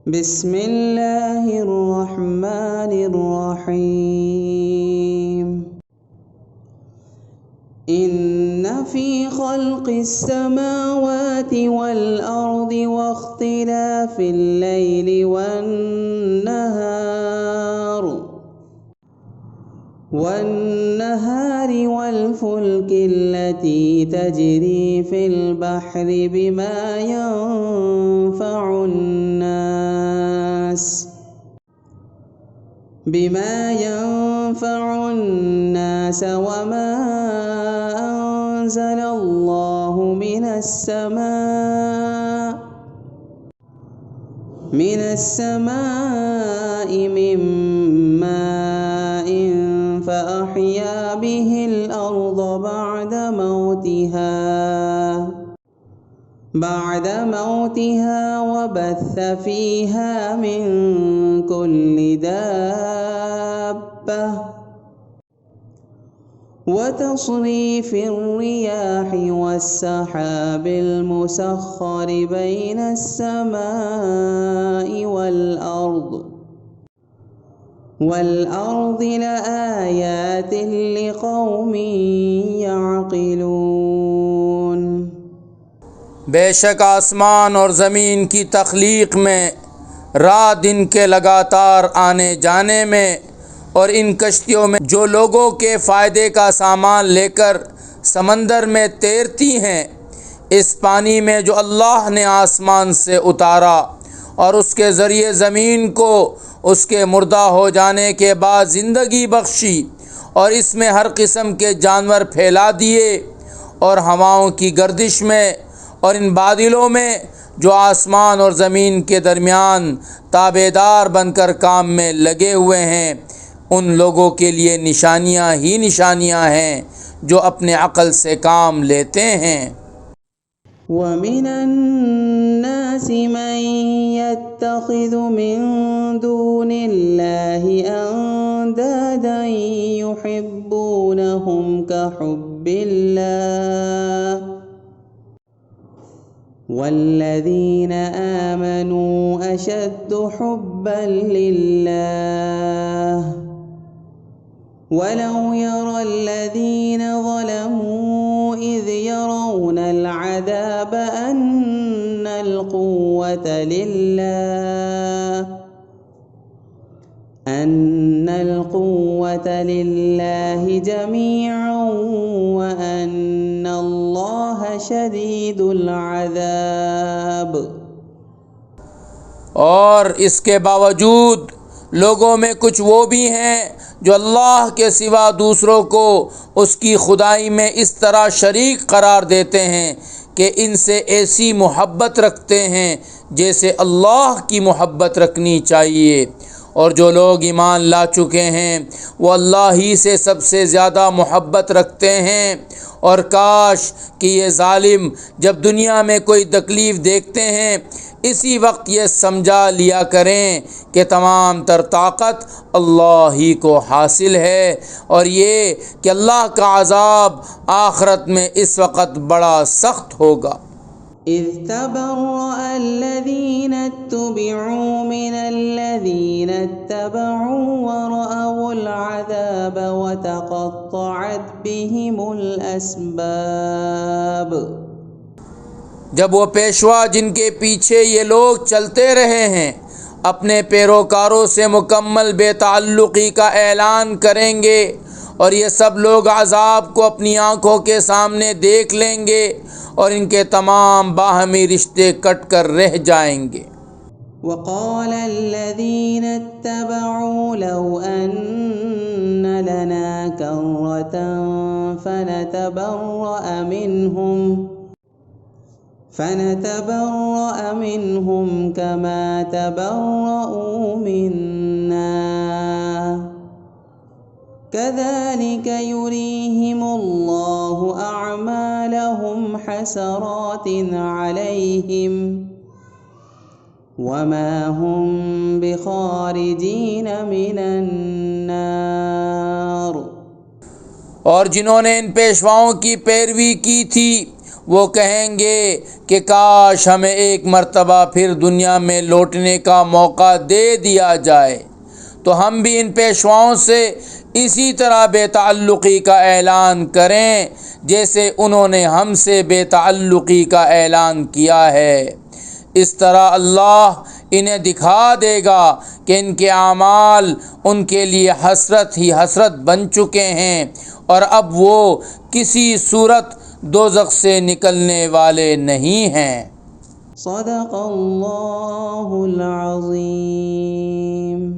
بسم اللہ الرحمن الرحیم ان فی خلق السماوات والارض واختلاف اللیل والنهار والفلك التي تجري في البحر بما ينفع الناس وما أنزل الله من السماء من ماء فأحيا به الأرض بعد موتها وبث فيها من كل دابة وتصريف الرياح والسحاب المسخر بين السماء والأرض لآيات لقوم يعقلون۔ بے شک آسمان اور زمین کی تخلیق میں، رات دن کے لگاتار آنے جانے میں، اور ان کشتیوں میں جو لوگوں کے فائدے کا سامان لے کر سمندر میں تیرتی ہیں، اس پانی میں جو اللہ نے آسمان سے اتارا اور اس کے ذریعے زمین کو اس کے مردہ ہو جانے کے بعد زندگی بخشی، اور اس میں ہر قسم کے جانور پھیلا دیے، اور ہواؤں کی گردش میں اور ان بادلوں میں جو آسمان اور زمین کے درمیان تابعدار بن کر کام میں لگے ہوئے ہیں، ان لوگوں کے لیے نشانیاں ہی نشانیاں ہیں جو اپنے عقل سے کام لیتے ہیں۔ وَمِنَ النَّاسِ مَن يَتَّخِذُ مِن دُونِ اللَّهِ أَندَادًا يُحِبُّونَهُمْ كَحُبِّ اللَّهِ وَالَّذِينَ آمَنُوا أَشَدُّ حُبًّا لِلَّهِ وَلَوْ يَرَى الَّذِينَ ظَلَمُوا إِذْ يَرَوْنَ الْعَذَابَ أَنَّ الْقُوَّةَ لِلَّهِ جَمِيعًا وَأَنَّ اللَّهَ شَدِيدُ الْعَذَابِ۔ اور اس کے باوجود لوگوں میں کچھ وہ بھی ہیں جو اللہ کے سوا دوسروں کو اس کی خدائی میں اس طرح شریک قرار دیتے ہیں کہ ان سے ایسی محبت رکھتے ہیں جیسے اللہ کی محبت رکھنی چاہیے، اور جو لوگ ایمان لا چکے ہیں وہ اللہ ہی سے سب سے زیادہ محبت رکھتے ہیں۔ اور کاش کہ یہ ظالم جب دنیا میں کوئی تکلیف دیکھتے ہیں اسی وقت یہ سمجھا لیا کریں کہ تمام تر طاقت اللہ ہی کو حاصل ہے، اور یہ کہ اللہ کا عذاب آخرت میں اس وقت بڑا سخت ہوگا۔ اذ تبرأ الذین اتبعوا من الذین اتبعوا ورأوا العذاب وتقطعت بهم الاسباب۔ جب وہ پیشوا جن کے پیچھے یہ لوگ چلتے رہے ہیں اپنے پیروکاروں سے مکمل بے تعلقی کا اعلان کریں گے، اور یہ سب لوگ عذاب کو اپنی آنکھوں کے سامنے دیکھ لیں گے، اور ان کے تمام باہمی رشتے کٹ کر رہ جائیں گے۔ وقال الذين اتبعوا لو أن لنا كرة فنتبرأ منهم كما تبرؤوا منا كذلك يريهم الله أعمالهم حسرات عليهم وما هم بخارجين من النار۔ اور جنہوں نے ان پیشواؤں کی پیروی کی تھی وہ کہیں گے کہ کاش ہمیں ایک مرتبہ پھر دنیا میں لوٹنے کا موقع دے دیا جائے تو ہم بھی ان پیشواؤں سے اسی طرح بے تعلقی کا اعلان کریں جیسے انہوں نے ہم سے بے تعلقی کا اعلان کیا ہے۔ اس طرح اللہ انہیں دکھا دے گا کہ ان کے اعمال ان کے لیے حسرت ہی حسرت بن چکے ہیں اور اب وہ کسی صورت دوزخ سے نکلنے والے نہیں ہیں۔ صدق اللہ العظیم۔